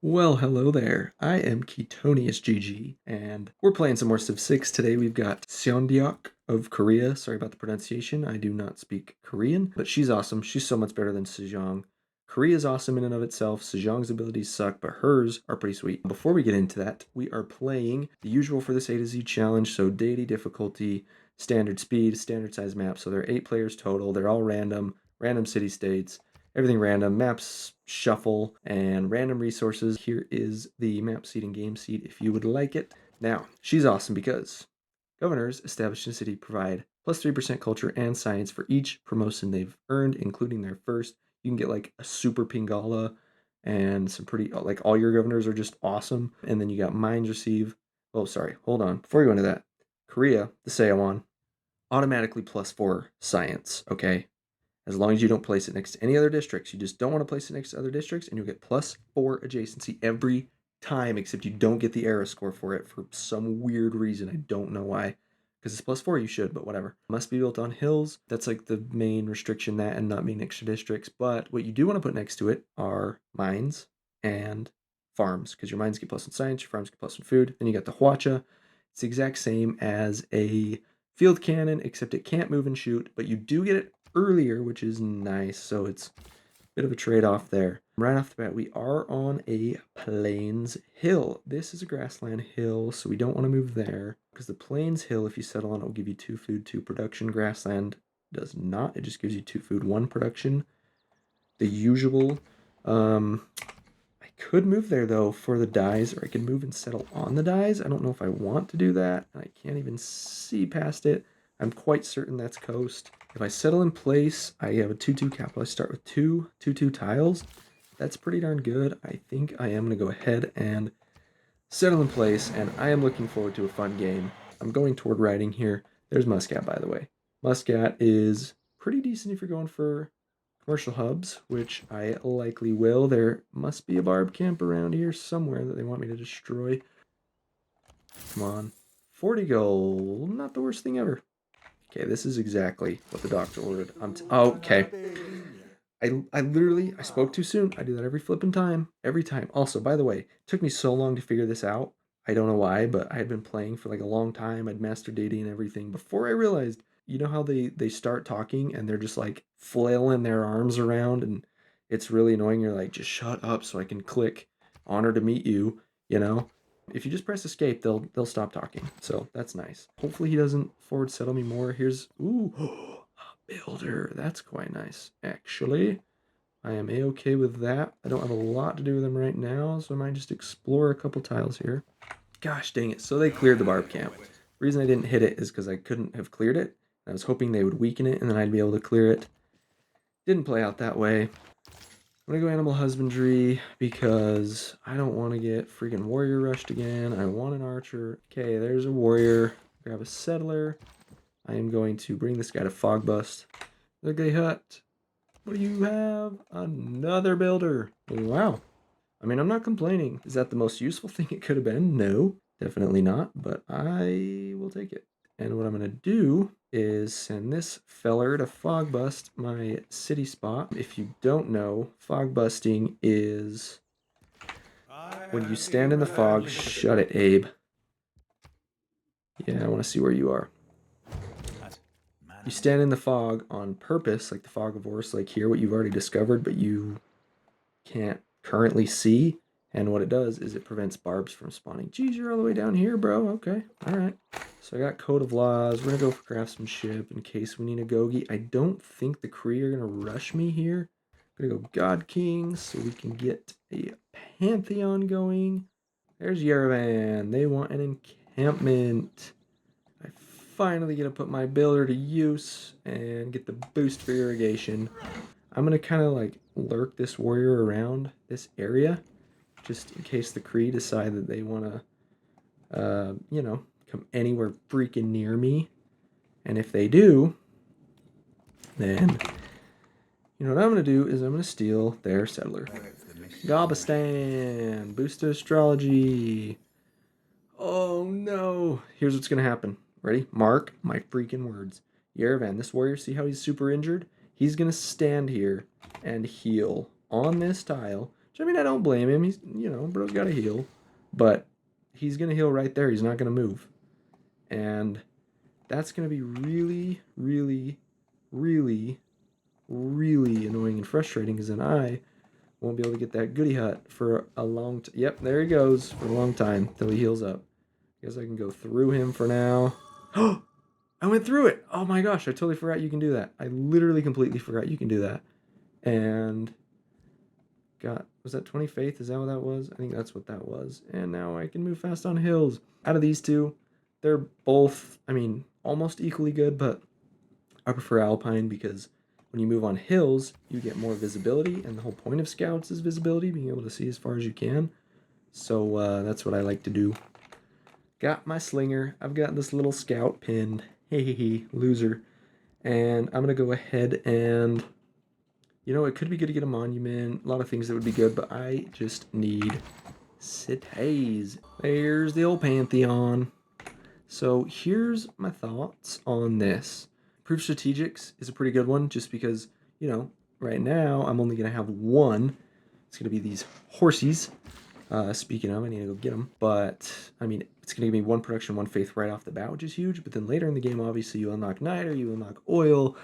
Well, hello there. I am Ketonius GG, and we're playing some more Civ 6. Today we've got Seondeok of Korea. Sorry about the pronunciation. I do not speak Korean, but she's awesome. She's so much better than Sejong. Korea is awesome in and of itself. Sejong's abilities suck, but hers are pretty sweet. Before we get into that, we are playing the usual for this A to Z challenge. So Deity difficulty, standard speed, standard size map. So there are 8 players total. They're all random, random city states. Everything random, maps shuffle, and random resources. Here is the map seed and game seed if you would like it. Now, she's awesome because governors established in the city provide plus 3% culture and science for each promotion they've earned, including their first. You can get like a super Pingala and some pretty, like all your governors are just awesome. And then you got mines receive. Oh, sorry, hold on. Before you go into that, Korea, the Seowon, automatically plus 4 science, okay? As long as you don't place it next to any other districts. You just don't want to place it next to other districts, and you'll get plus 4 adjacency every time, except you don't get the era score for it for some weird reason. I don't know why. Because it's plus 4, you should, but whatever. Must be built on hills. That's like the main restriction, that and not being extra districts. But what you do want to put next to it are mines and farms, because your mines get plus in science, your farms get plus in food. Then you got the Hwacha. It's the exact same as a field cannon, except it can't move and shoot, but you do get it earlier, which is nice. So it's a bit of a trade-off there. Right off the bat, we are on a plains hill. This is a grassland hill, so we don't want to move there because the plains hill, if you settle on it, will give you 2 food, 2 production. Grassland does not. It just gives you 2 food, 1 production. The usual. I could move there though for the dies, or I could move and settle on the dies. I don't know if I want to do that. I can't even see past it. I'm quite certain that's coast. If I settle in place, I have a 2-2 capital. I start with 2 tiles. That's pretty darn good. I think I am going to go ahead and settle in place, and I am looking forward to a fun game. I'm going toward writing here. There's Muscat, by the way. Muscat is pretty decent if you're going for commercial hubs, which I likely will. There must be a barb camp around here somewhere that they want me to destroy. Come on. 40 gold. Not the worst thing ever. Okay, this is exactly what the doctor ordered. Okay. I spoke too soon. I do that every flipping time. Every time. Also, by the way, it took me so long to figure this out. I don't know why, but I had been playing for like a long time. I'd mastered Deity and everything before I realized, you know how they start talking and they're just like flailing their arms around, and it's really annoying. You're like, just shut up so I can click honor to meet you, you know? If you just press escape, they'll stop talking. So that's nice. Hopefully he doesn't forward settle me more. Here's ooh, a builder. That's quite nice, actually. I am a-okay with that. I don't have a lot to do with them right now, so I might just explore a couple tiles here. Gosh dang it. So they cleared the barb camp. The reason I didn't hit it is because I couldn't have cleared it. I was hoping they would weaken it and then I'd be able to clear it. Didn't play out that way. I'm gonna go animal husbandry because I don't want to get freaking warrior rushed again. I want an archer. Okay, there's a warrior. Grab a settler. I am going to bring this guy to Fogbust. Look at hut. What do you have? Another builder. Wow. I mean, I'm not complaining. Is that the most useful thing it could have been? No, definitely not, but I will take it. And what I'm going to do is send this feller to fog bust my city spot. If you don't know, fog busting is when you stand in the fog. Shut it, Abe. Yeah, I want to see where you are. You stand in the fog on purpose, like the fog of Ors, like here, what you've already discovered, but you can't currently see. And what it does is it prevents barbs from spawning. Geez, you're all the way down here, bro. Okay, all right. So I got Code of Laws. We're going to go for Craftsmanship in case we need a Gogi. I don't think the Kree are going to rush me here. I'm going to go God King so we can get a Pantheon going. There's Yerevan. They want an encampment. I finally get to put my builder to use and get the boost for irrigation. I'm going to kind of like lurk this warrior around this area just in case the Kree decide that they want to, come anywhere freaking near me. And if they do, then, you know what I'm going to do is I'm going to steal their settler. Galveston, boost to astrology. Oh no. Here's what's going to happen. Ready? Mark my freaking words. Yerevan, this warrior, see how he's super injured? He's going to stand here and heal on this tile Which, I mean, I don't blame him. He's, bro's got to heal. But he's going to heal right there. He's not going to move. And that's going to be really, really, really, really annoying and frustrating because then I won't be able to get that goody hut for a long time. Yep, there he goes for a long time till he heals up. Guess I can go through him for now. Oh, I went through it. Oh my gosh, I totally forgot you can do that. I literally completely forgot you can do that. And was that 20 faith? Is that what that was? I think that's what that was. And now I can move fast on hills. Out of these two, they're both, I mean, almost equally good, but I prefer Alpine because when you move on hills, you get more visibility, and the whole point of scouts is visibility, being able to see as far as you can. So that's what I like to do. Got my slinger. I've got this little scout pinned. Hey, loser. And I'm going to go ahead and, it could be good to get a monument. A lot of things that would be good, but I just need cities. There's the old Pantheon. So here's my thoughts on this. Proof Strategics is a pretty good one just because, right now I'm only going to have one. It's going to be these horsies. Speaking of, I need to go get them. But, I mean, it's going to give me one production, one faith right off the bat, which is huge. But then later in the game, obviously, you unlock niter, you unlock oil,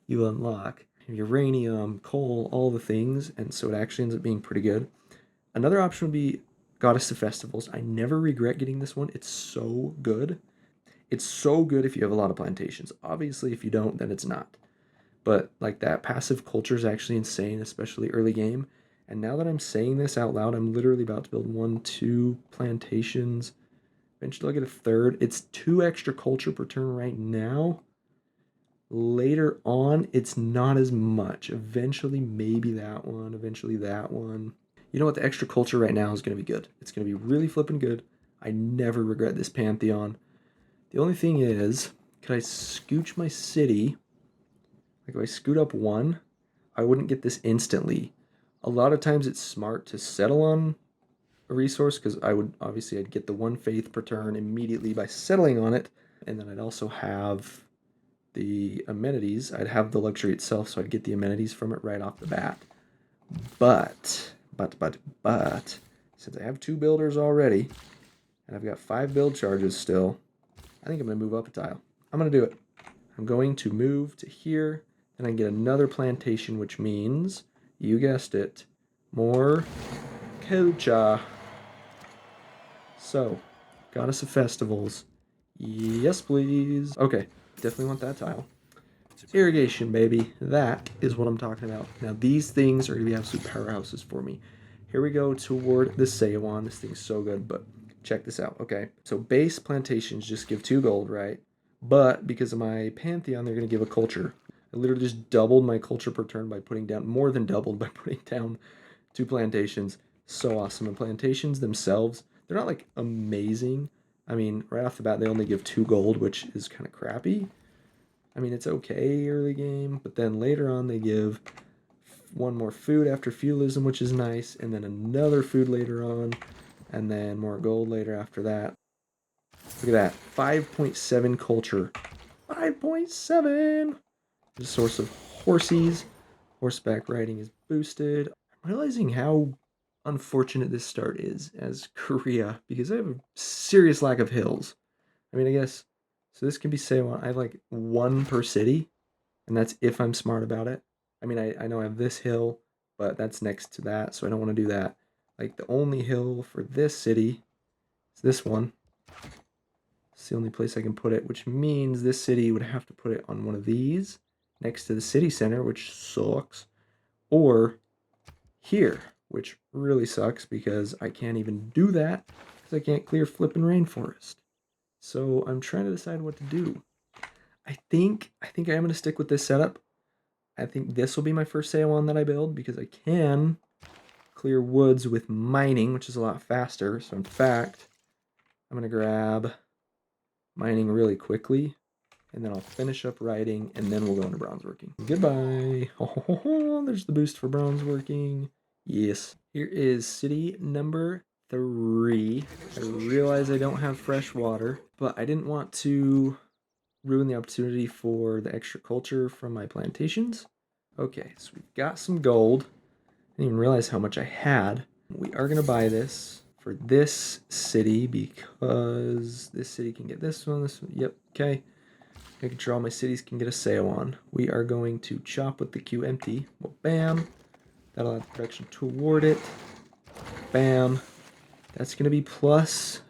you unlock uranium, coal, all the things. And so it actually ends up being pretty good. Another option would be Goddess of Festivals. I never regret getting this one. It's so good. It's so good if you have a lot of plantations. Obviously, if you don't, then it's not. But, like, that passive culture is actually insane, especially early game. And now that I'm saying this out loud, I'm literally about to build 1, 2 plantations. Eventually I'll get a third. It's 2 extra culture per turn right now. Later on, it's not as much. Eventually, maybe that one. Eventually that one. You know what? The extra culture right now is going to be good. It's going to be really flipping good. I never regret this Pantheon. The only thing is, could I scooch my city? Like if I scoot up 1, I wouldn't get this instantly. A lot of times it's smart to settle on a resource because I'd get the 1 faith per turn immediately by settling on it. And then I'd also have the amenities. I'd have the luxury itself, so I'd get the amenities from it right off the bat. But, since I have 2 builders already, and I've got 5 build charges still, I think I'm going to move up a tile. I'm going to do it. I'm going to move to here, and I get another plantation, which means, you guessed it, more culture. So, Goddess of Festivals. Yes, please. Okay, definitely want that tile. Irrigation, baby. That is what I'm talking about. Now, these things are going to be absolute powerhouses for me. Here we go toward the Seowon. This thing's so good, but check this out. Okay, so base plantations just give 2 gold, right? But because of my Pantheon, they're going to give a culture. I literally just doubled my culture per turn by putting down, more than doubled by putting down 2 plantations. So awesome. And plantations themselves, they're not like amazing. I mean, right off the bat, they only give 2 gold, which is kind of crappy. I mean, it's okay early game, but then later on they give 1 more food after feudalism, which is nice, and then another food later on, and then more gold later after that. Look at that, 5.7 culture. 5.7! The source of horsies. Horseback riding is boosted. I'm realizing how unfortunate this start is as Korea, because I have a serious lack of hills. I mean, I guess, so this can be Seowon. I have like 1 per city, and that's if I'm smart about it. I mean, I know I have this hill, but that's next to that, so I don't want to do that. Like, the only hill for this city is this one. It's the only place I can put it, which means this city would have to put it on one of these, next to the city center, which sucks, or here, which really sucks because I can't even do that because I can't clear flippin' rainforest. So I'm trying to decide what to do. I think I am going to stick with this setup. I think this will be my first Seowon that I build because I can clear woods with mining, which is a lot faster. So in fact, I'm going to grab mining really quickly, and then I'll finish up writing, and then we'll go into bronze working. Goodbye. Oh, there's the boost for bronze working. Yes. Here is city number 3. I realize I don't have fresh water, but I didn't want to ruin the opportunity for the extra culture from my plantations. Okay, so we've got some gold, didn't even realize how much I had. We are going to buy this for this city because this city can get this one, this one. Yep, okay. Making sure all my cities can get a Seowon. We are going to chop with the Q empty. Well, bam. That'll add production toward it. Bam. That's going to be plus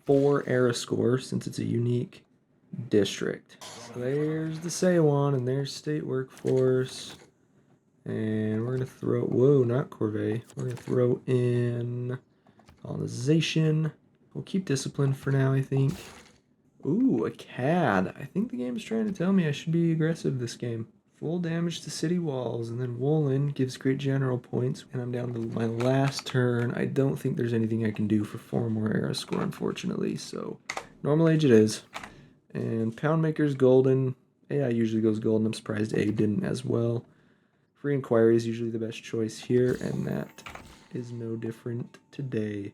4 era score since it's a unique district. So there's the Seowon and there's state workforce. And we're going to throw, whoa, not corvée. We're going to throw in colonization. We'll keep discipline for now, I think. Ooh, a CAD. I think the game's trying to tell me I should be aggressive this game. Full damage to city walls, and then Woolen gives great general points, and I'm down to my last turn. I don't think there's anything I can do for 4 more era score, unfortunately, so normal age it is. And Poundmaker's golden. AI usually goes golden. I'm surprised Abe didn't as well. Free Inquiry is usually the best choice here, and that is no different today.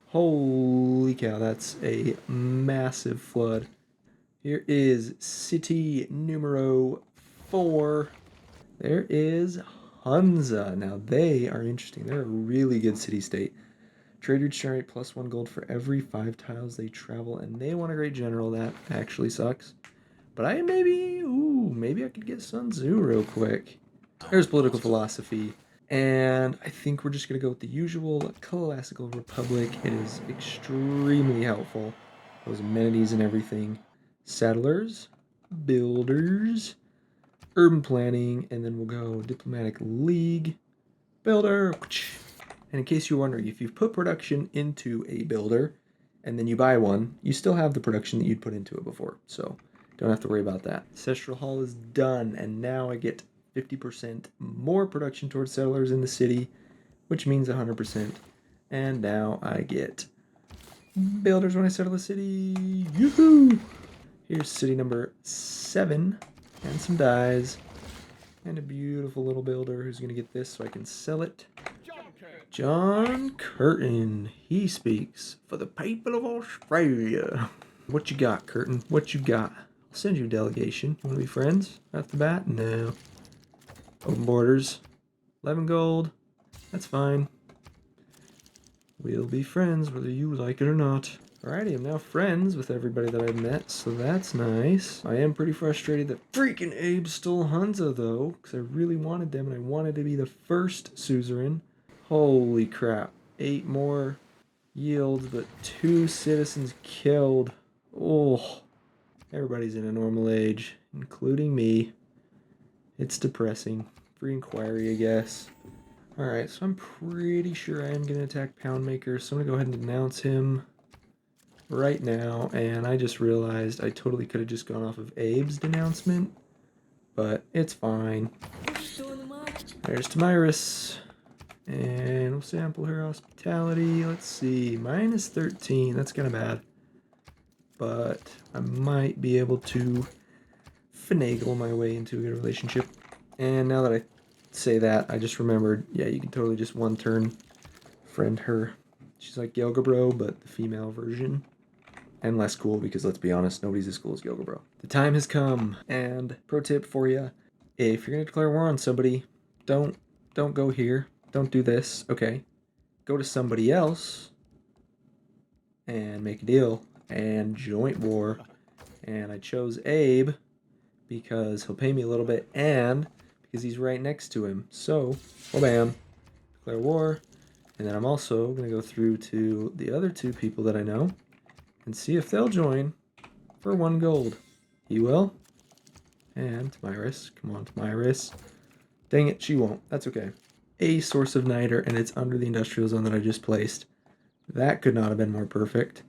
Holy cow, that's a massive flood. Here is city numero 4. There is Hunza. Now they are interesting. They're a really good city-state. Trade routes generate +1 gold for every 5 tiles they travel, and they want a great general. That actually sucks. But maybe I could get Sun Tzu real quick. There's political philosophy. And I think we're just going to go with the usual classical republic. It is extremely helpful. Those amenities and everything. Settlers, builders, urban planning, and then we'll go diplomatic league, builder. And in case you're wondering, if you've put production into a builder and then you buy one, you still have the production that you'd put into it before. So don't have to worry about that. Ancestral Hall is done, and now I get 50% more production towards settlers in the city, which means 100%. And now I get builders when I settle the city. Yoo-hoo! Here's city number 7 and some dies. And a beautiful little builder who's going to get this so I can sell it. John Curtin. He speaks for the people of Australia. What you got, Curtin? What you got? I'll send you a delegation. You want to be friends off the bat? No. Open borders. 11 gold. That's fine. We'll be friends whether you like it or not. Alrighty, I'm now friends with everybody that I've met, so that's nice. I am pretty frustrated that freaking Abe stole Hunza, though, because I really wanted them, and I wanted to be the first suzerain. Holy crap. 8 more yields, but 2 citizens killed. Oh, everybody's in a normal age, including me. It's depressing. Free inquiry, I guess. Alright, so I'm pretty sure I am going to attack Poundmaker, so I'm going to go ahead and denounce him right now. And I just realized I totally could have just gone off of Abe's denouncement, but it's fine. There's Tamiris. And we'll sample her hospitality. Let's see, -13. That's kind of bad. But I might be able to finagle my way into a good relationship. And now that I say that, I just remembered, yeah, you can totally just one turn friend her. She's like Gilgabro, but the female version. And less cool because, let's be honest, nobody's as cool as Gilgabro. The time has come, and pro tip for you, if you're going to declare war on somebody, don't go here. Don't do this, okay? Go to somebody else and make a deal and joint war. And I chose Abe because he'll pay me a little bit and because he's right next to him. So, well, bam, declare war. And then I'm also going to go through to the other 2 people that I know and see if they'll join for 1 gold. He will. And Tamiris. Come on, Tamiris. Dang it, she won't. That's okay. A source of niter, and it's under the industrial zone that I just placed. That could not have been more perfect.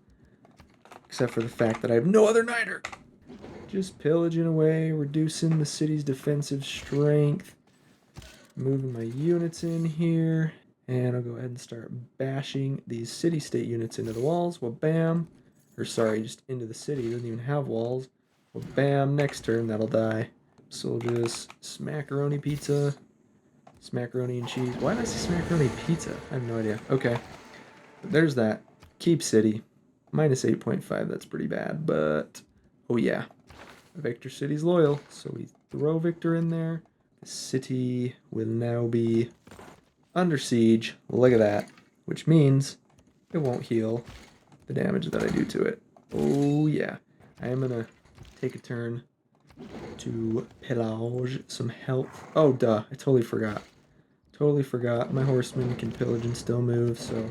Except for the fact that I have no other niter. Just pillaging away, reducing the city's defensive strength. Moving my units in here. And I'll go ahead and start bashing these city-state units into the walls. Well, bam. Or sorry, just into the city. It doesn't even have walls. Well, bam. Next turn, that'll die. So we'll just smackaroni pizza. Smackaroni and cheese. Why did I say smackaroni pizza? I have no idea. Okay. But there's that. Keep city. -8.5. That's pretty bad. But, oh yeah. Victor City's loyal. So we throw Victor in there. The city will now be under siege. Look at that. Which means it won't heal the damage that I do to it. Oh yeah. I am gonna take a turn to pillage some health. Oh duh, I totally forgot. Totally forgot. My horseman can pillage and still move, so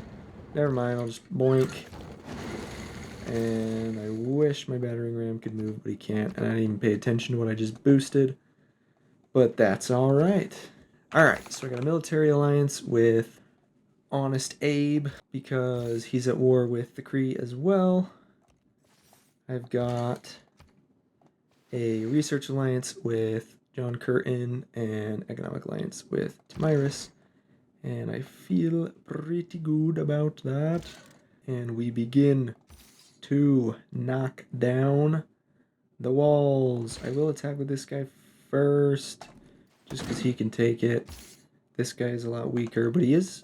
never mind, I'll just boink. And I wish my battering ram could move, but he can't. And I didn't even pay attention to what I just boosted. But that's alright. Alright, so I got a military alliance with Honest Abe because he's at war with the Kree as well. I've got a research alliance with John Curtin and economic alliance with Tamiris. And I feel pretty good about that. And we begin to knock down the walls. I will attack with this guy first, just because he can take it. This guy is a lot weaker, but he is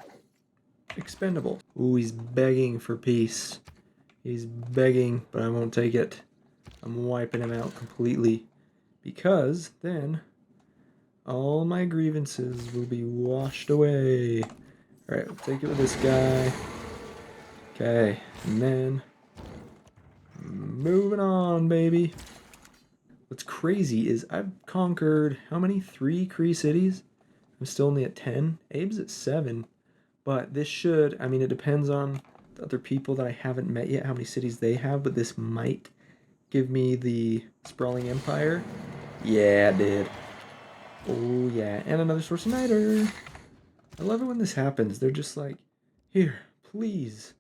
expendable. Ooh, he's begging for peace. He's begging, but I won't take it. I'm wiping him out completely, because then all my grievances will be washed away. Alright, we'll take it with this guy. Okay, and then moving on, baby. What's crazy is I've conquered, how many? 3 Kree cities? I'm still only at 10. Abe's at 7. But this should, I mean, it depends on the other people that I haven't met yet, how many cities they have, but this might give me the sprawling empire. Yeah, it did. Oh, yeah, and another source of niter. I love it when this happens. They're just like, here, please,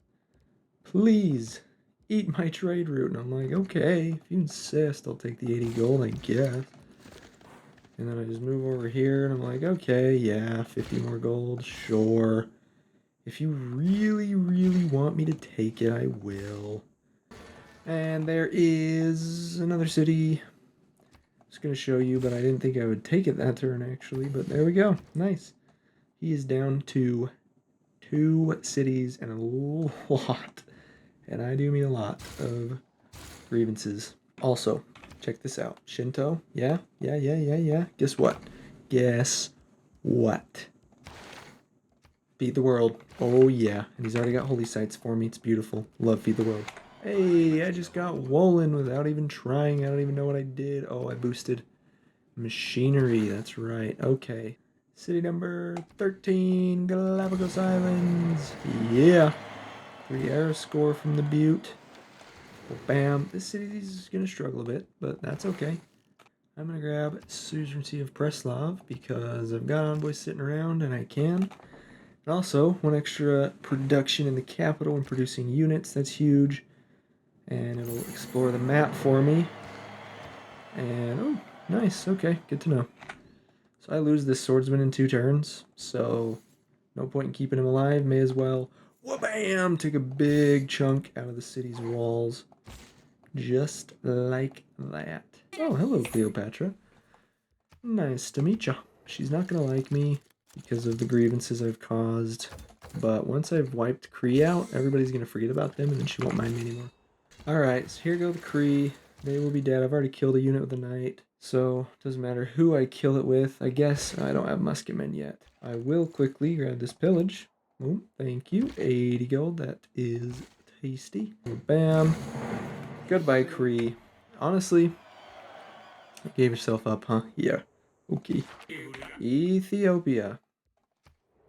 please, eat my trade route. And I'm like, okay, if you insist, I'll take the 80 gold, I guess. And then I just move over here, and I'm like, okay, yeah, 50 more gold, sure. If you really, really want me to take it, I will. And there is another city. Just going to show you, but I didn't think I would take it that turn, actually. But there we go. Nice. He is down to 2 cities and a lot, and I do mean a lot, of grievances. Also, check this out. Shinto, yeah. Guess what? Guess what? Feed the world. Oh yeah, and he's already got holy sites for me. It's beautiful. Love Feed the World. Hey, I just got Woolen without even trying. I don't even know what I did. Oh, I boosted machinery. That's right. Okay. City number 13, Galapagos Islands. Yeah. 3 arrow score from the Butte. Well, bam. This city is going to struggle a bit, but that's okay. I'm going to grab Suzerainty of Preslav because I've got envoys sitting around and I can. And also, 1 extra production in the capital and producing units. That's huge. And it'll explore the map for me. And, oh, nice. Okay, good to know. So I lose this swordsman in 2 turns. So, no point in keeping him alive. May as well, wha-bam, take a big chunk out of the city's walls. Just like that. Oh, hello, Cleopatra. Nice to meet ya. She's not gonna like me because of the grievances I've caused. But once I've wiped Kree out, everybody's gonna forget about them and then she won't mind me anymore. Alright, so here go the Kree. They will be dead. I've already killed a unit with the knight. So, doesn't matter who I kill it with. I guess I don't have musketmen yet. I will quickly grab this pillage. Oh, thank you. 80 gold. That is tasty. Bam. Goodbye, Kree. Honestly, you gave yourself up, huh? Yeah. Okay. Ethiopia.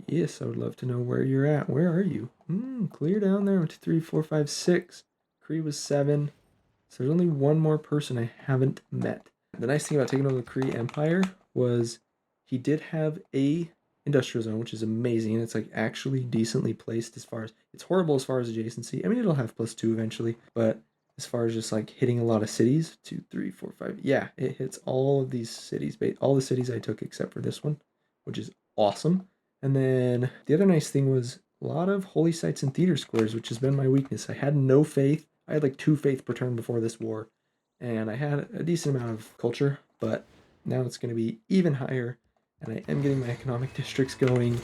Yes, I would love to know where you're at. Where are you? Clear down there. 1, 2, 3, 4, 5, 6. Kree was 7. So there's only 1 more person I haven't met. The nice thing about taking over the Kree Empire was he did have a industrial zone, which is amazing. And it's like actually decently placed as far as, it's horrible as far as adjacency. I mean, it'll have +2 eventually, but as far as just like hitting a lot of cities, 2, 3, 4, 5, yeah, it hits all of these cities, all the cities I took except for this one, which is awesome. And then the other nice thing was a lot of holy sites and theater squares, which has been my weakness. I had no faith. I had like 2 faith per turn before this war, and I had a decent amount of culture, but now it's going to be even higher, and I am getting my economic districts going,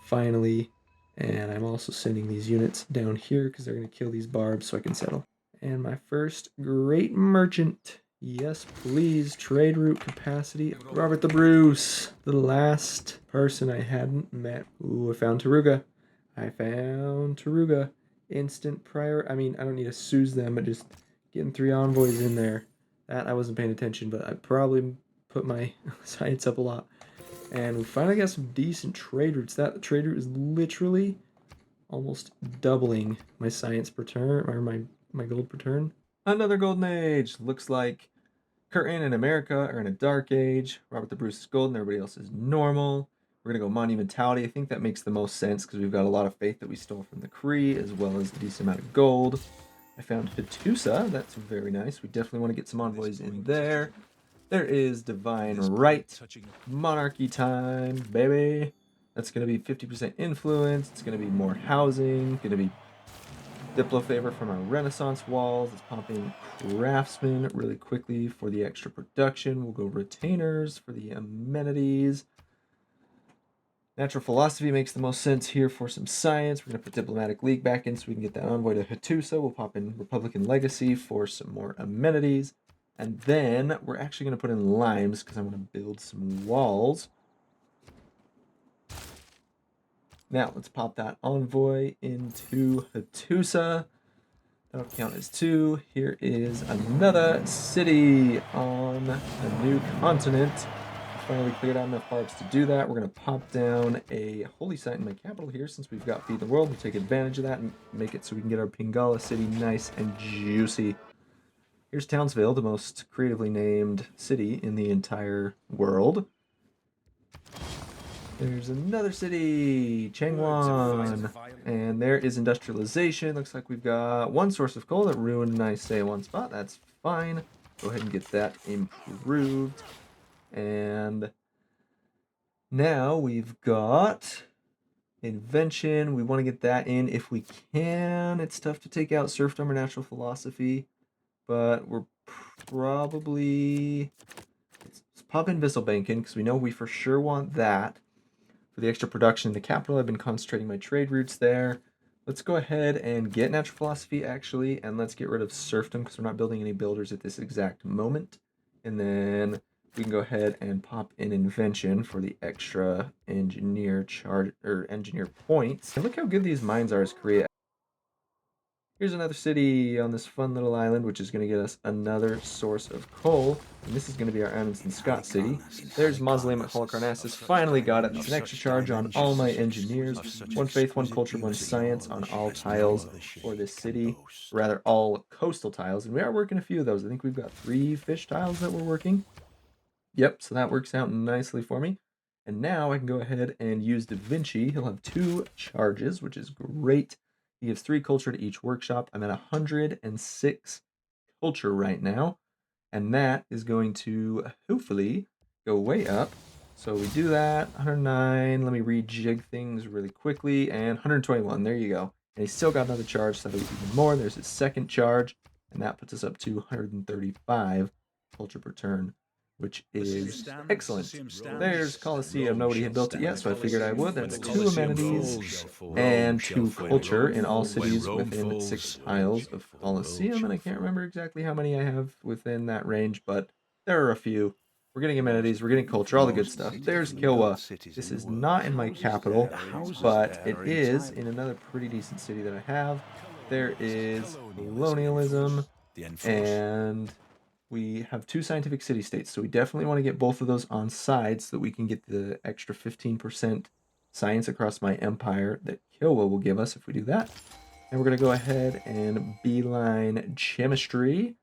finally, and I'm also sending these units down here because they're going to kill these barbs so I can settle. And my first great merchant Yes, please. Trade route capacity. Robert the Bruce, the last person I hadn't met. Ooh, I found Taruga. I found Taruga. Instant prior. I mean, I don't need to soothe them, but just getting 3 envoys in there. That I wasn't paying attention, but I probably put my science up a lot. And we finally got some decent trade routes. That trade route is literally almost doubling my science per turn, or my gold per turn. Another golden age. Looks like Curtin and America are in a dark age. Robert the Bruce is gold and everybody else is normal. We're going to go monumentality. I think that makes the most sense because we've got a lot of faith that we stole from the Kree as well as a decent amount of gold. I found Hattusa. That's very nice. We definitely want to get some envoys in there. There is Divine Right. Monarchy time, baby. That's going to be 50% influence. It's going to be more housing. Going to be Diplo favor from our Renaissance walls. It's pumping Craftsman really quickly for the extra production. We'll go Retainers for the amenities. Natural Philosophy makes the most sense here for some science. We're going to put Diplomatic League back in so we can get that envoy to Hattusa. We'll pop in Republican Legacy for some more amenities. And then we're actually going to put in limes because I'm going to build some walls. Now, let's pop that envoy into Hattusa. That'll count as 2. Here is another city on a new continent. We finally cleared out enough barbs to do that. We're going to pop down a holy site in my capital here since we've got Feed the World. We'll take advantage of that and make it so we can get our Pingala city nice and juicy. Here's Townsville, the most creatively named city in the entire world. There's another city, Changwon, and there is industrialization. Looks like we've got one source of coal that ruined a nice Seowon spot. That's fine. Go ahead and get that improved. And now we've got invention. We want to get that in if we can. It's tough to take out serfdom or natural philosophy, but we're probably... Let's pop in Visselbanken because we know we for sure want that. For the extra production in the capital, I've been concentrating my trade routes there. Let's go ahead and get natural philosophy, actually, and let's get rid of serfdom because we're not building any builders at this exact moment. And then we can go ahead and pop in invention for the extra engineer charge or engineer points. And look how good these mines are as Korea. Here's another city on this fun little island, which is going to get us another source of coal. And this is going to be our Amundsen Scott city. There's Mausoleum at Holocarnassus. Finally got it. It's an extra charge on all my engineers. 1 faith, 1 culture, 1 science on all tiles for this city. Rather, all coastal tiles. And we are working a few of those. I think we've got 3 fish tiles that we're working. Yep, so that works out nicely for me. And now I can go ahead and use Da Vinci. He'll have 2 charges, which is great. He gives 3 culture to each workshop. I'm at 106 culture right now. And that is going to hopefully go way up. So we do that. 109. Let me rejig things really quickly. And 121. There you go. And he's still got another charge, so that'll be even more. There's his second charge. And that puts us up to 135 culture per turn, which is excellent. There's Coliseum. Nobody had built it yet, so I figured I would. That's 2 amenities and 2 culture in all cities within 6 tiles of Coliseum. And I can't remember exactly how many I have within that range, but there are a few. We're getting amenities, we're getting culture, all the good stuff. There's Kilwa. This is not in my capital, but it is in another pretty decent city that I have. There is colonialism, and we have 2 scientific city-states, so we definitely want to get both of those on side so that we can get the extra 15% science across my empire that Kilwa will give us if we do that. And we're going to go ahead and beeline chemistry,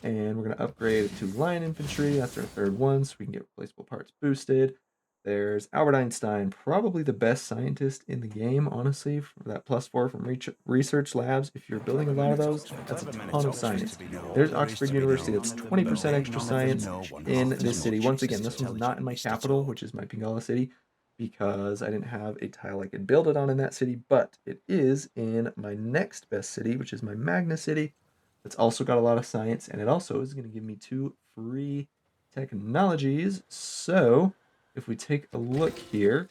and we're going to upgrade it to line infantry. That's our 3rd one, so we can get replaceable parts boosted. There's Albert Einstein, probably the best scientist in the game, honestly, for that +4 from research labs. If you're building a lot of those, that's a ton of science. There's Oxford University, that's 20% extra science in this city. Once again, this one's not in my capital, which is my Pingala city, because I didn't have a tile I could build it on in that city, but it is in my next best city, which is my Magna city. It's also got a lot of science, and it also is going to give me 2 free technologies. So if we take a look here,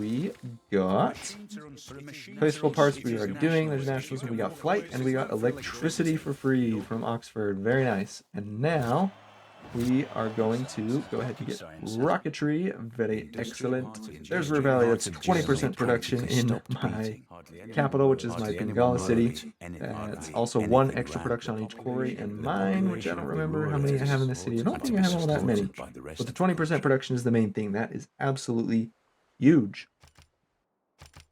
we got placeable parts we are already doing. There's nationalism, we got flight, and we got electricity for free from Oxford. Very nice. And now we are going to go ahead and get rocketry. Very excellent. There's River Valley. That's 20% production in my capital, which is my Bengala city. That's also 1 extra production on each quarry, and mine, which I don't remember how many I have in this city. I don't think I have all that many. But the 20% production is the main thing. That is absolutely huge.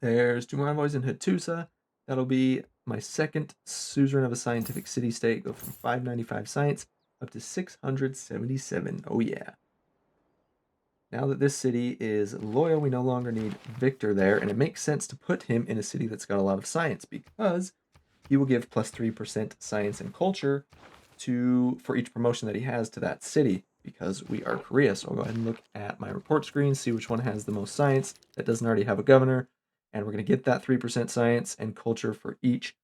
There's 2 more envoys in Hattusa. That'll be my second suzerain of a scientific city-state. Go from 595 science up to 677. Oh yeah. Now that this city is loyal, we no longer need Victor there, and it makes sense to put him in a city that's got a lot of science because he will give plus 3% science and culture for each promotion that he has to that city because we are Korea. So I'll go ahead and look at my report screen, see which one has the most science that doesn't already have a governor, and we're going to get that 3% science and culture for each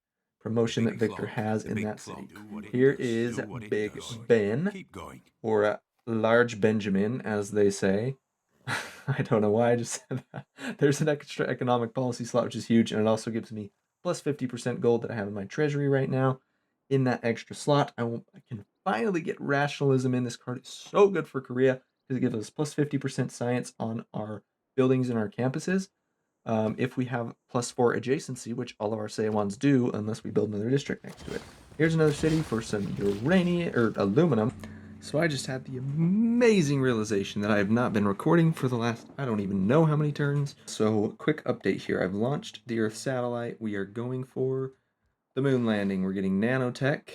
promotion that Victor has in that city. Here is Big Ben, or Large Benjamin, as they say. I don't know why I just said that. There's an extra economic policy slot, which is huge, and it also gives me plus 50% gold that I have in my treasury right now. In that extra slot, I can finally get rationalism in. This card is so good for Korea because it gives us plus 50% science on our buildings and our campuses. If we have plus 4 adjacency, which all of our Seowons do, unless we build another district next to it. Here's another city for some uranium or aluminum. So I just had the amazing realization that I have not been recording for the last, I don't even know how many turns. So quick update here. I've launched the Earth satellite. We are going for the moon landing. We're getting nanotech.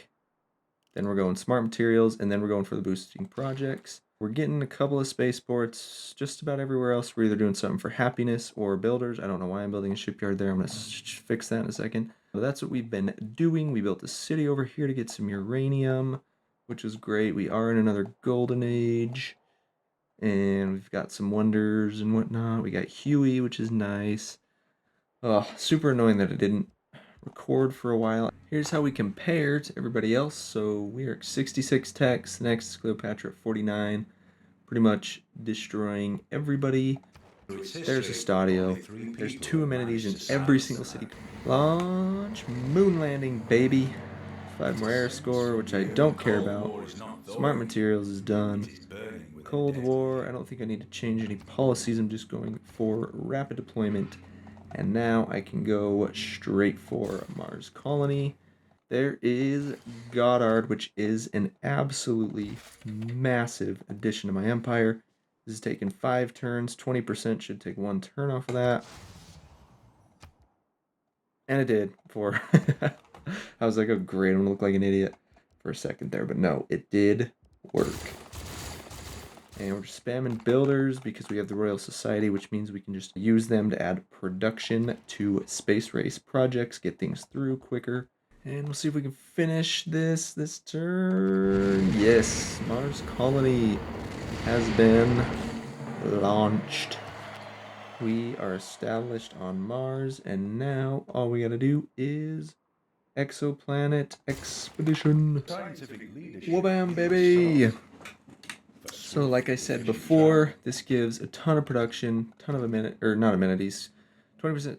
Then we're going smart materials, and then we're going for the boosting projects. We're getting a couple of spaceports. Just about everywhere else, we're either doing something for happiness or builders. I don't know why I'm building a shipyard there. I'm going to fix that in a second. So that's what we've been doing. We built a city over here to get some uranium, which is great. We are in another golden age. And we've got some wonders and whatnot. We got Huey, which is nice. Oh, super annoying that it didn't record for a while. Here's how we compare to everybody else. So we are 66 techs. Next is Cleopatra at 49. Pretty much destroying everybody. There's a Stadio. There's 2 amenities in every single city. Launch moon landing, baby. 5 more air score, which I don't care about. Smart materials is done. Cold War, I don't think I need to change any policies. I'm just going for rapid deployment. And now I can go straight for Mars colony. There is Goddard, which is an absolutely massive addition to my empire. This is taking 5 turns. 20% should take 1 turn off of that. And it did for... I was like, oh great, I'm gonna look like an idiot for a second there. But no, it did work. And we're just spamming builders because we have the Royal Society, which means we can just use them to add production to space race projects, get things through quicker. And we'll see if we can finish this turn. Yes, Mars colony has been launched. We are established on Mars, and now all we gotta do is exoplanet expedition. Wabam, baby! So like I said before, this gives a ton of production, ton of not amenities, 20%,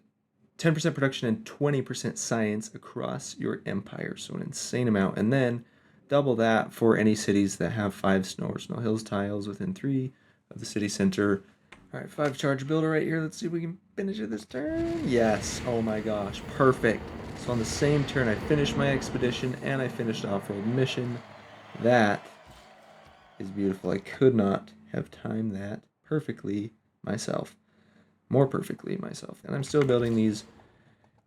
10% production and 20% science across your empire. So an insane amount. And then double that for any cities that have 5 snow or snow hills tiles within 3 of the city center. All right, 5 charge builder right here. Let's see if we can finish it this turn. Yes. Oh my gosh, perfect. So on the same turn, I finished my expedition and I finished off-road mission. That is beautiful. I could not have timed that perfectly myself. More perfectly myself. And I'm still building these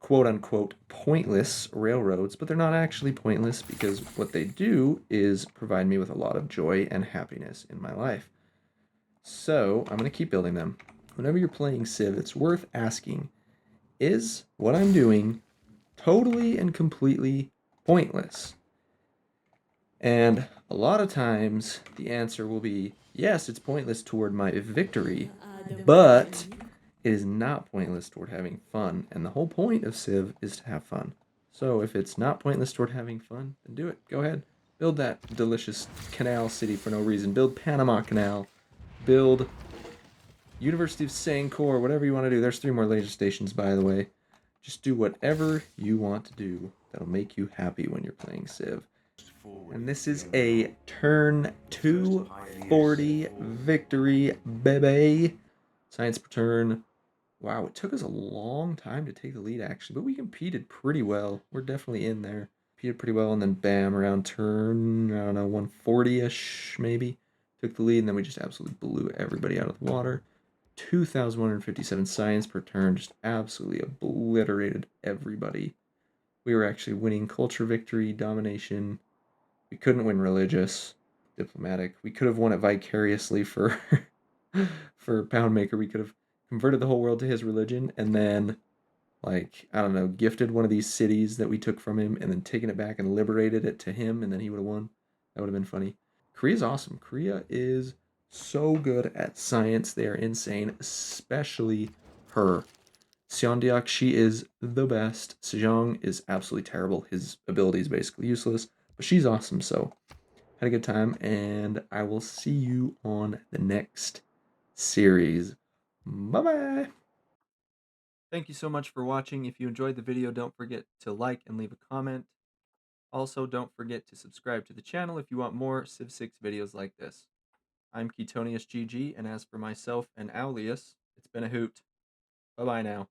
quote-unquote pointless railroads, but they're not actually pointless because what they do is provide me with a lot of joy and happiness in my life. So I'm going to keep building them. Whenever you're playing Civ, it's worth asking, is what I'm doing totally and completely pointless? And a lot of times the answer will be, yes, it's pointless toward my victory, but it is not pointless toward having fun. And the whole point of Civ is to have fun. So if it's not pointless toward having fun, then do it. Go ahead. Build that delicious canal city for no reason. Build Panama Canal. Build University of Sancor, whatever you want to do. There's 3 more laser stations, by the way. Just do whatever you want to do that'll make you happy when you're playing Civ. And this is a turn 240 victory, baby. Science per turn. Wow, it took us a long time to take the lead, actually, but we competed pretty well. We're definitely in there. Competed pretty well, and then bam, around turn, I don't know, 140-ish, maybe. Took the lead, and then we just absolutely blew everybody out of the water. 2,157 science per turn, just absolutely obliterated everybody. We were actually winning culture victory, domination. We couldn't win religious, diplomatic. We could have won it vicariously for for Poundmaker. We could have converted the whole world to his religion and then like I don't know, gifted one of these cities that we took from him and then taken it back and liberated it to him and then he would have won. That would have been funny. Korea's awesome. Korea is so good at science. They are insane, especially her. Seondeok, she is the best. Sejong is absolutely terrible. His ability is basically useless, but she's awesome. So, had a good time, and I will see you on the next series. Bye bye. Thank you so much for watching. If you enjoyed the video, don't forget to like and leave a comment. Also, don't forget to subscribe to the channel if you want more Civ 6 videos like this. I'm Ketonius GG, and as for myself and Aulius, it's been a hoot. Bye bye now.